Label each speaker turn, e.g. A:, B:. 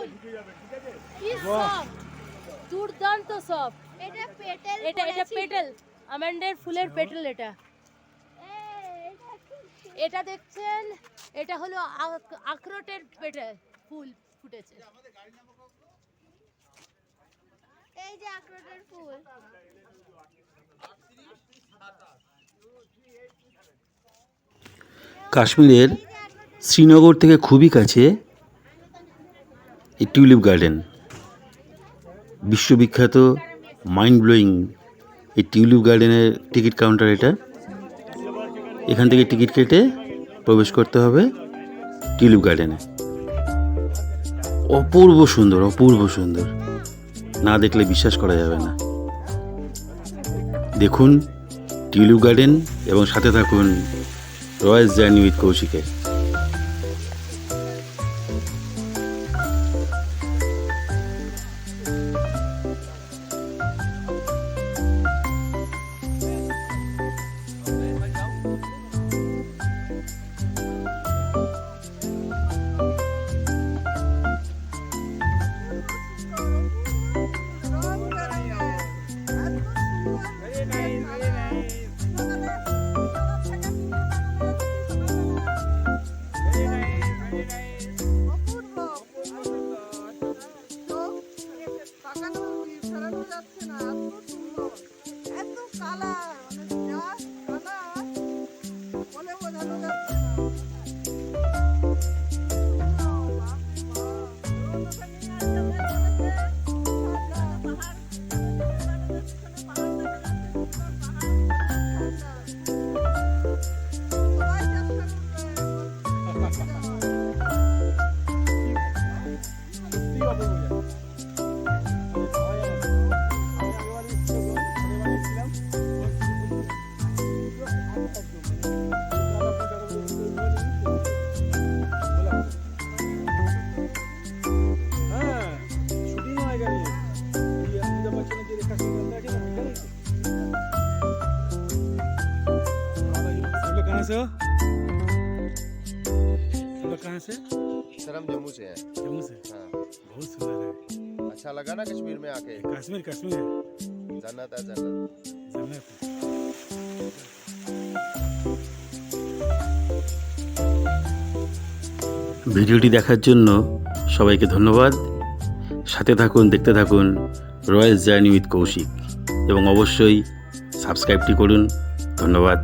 A: ফুল কি সফট, দুর্দান্ত সফট।
B: এটা পেটেল,
A: এটা পেটেল, আমন্ডের ফুলের পেটেল। এটা দেখছেন, এটা হলো আখরোটের পেটেল, ফুল ফুটেছে।
B: এই যে আখরোটের ফুল।
C: কাশ্মীরের শ্রীনগর থেকে খুবই কাছে এই টিউলিপ গার্ডেন, বিশ্ববিখ্যাত মাইন্ড ব্লোয়িং এই টিউলিপ গার্ডেনের টিকিট কাউন্টার এটা। এখান থেকে টিকিট কেটে প্রবেশ করতে হবে টিউলিপ গার্ডেনে। অপূর্ব সুন্দর, অপূর্ব সুন্দর, না দেখলে বিশ্বাস করা যাবে না। দেখুন টিউলিপ গার্ডেন এবং সাথে থাকুন রয়্যাল জার্নি উইথ কৌশিকে।
D: कहाँ से?
E: सर हम जम्मू से हैं।
D: जम्मू से।
E: हाँ।
D: बहुत सुंदर है।
E: अच्छा लगा ना कश्मीर में आके?
D: कश्मीर कश्मीर है।
E: जन्नत है जन्नत।
D: जन्नत है।
C: ভিডিওটি দেখার জন্য সবাইকে ধন্যবাদ। সাথে থাকুন, দেখতে থাকুন রয়্যাল জার্নি উইথ কৌশিক এবং অবশ্যই সাবস্ক্রাইবটি করুন। ধন্যবাদ।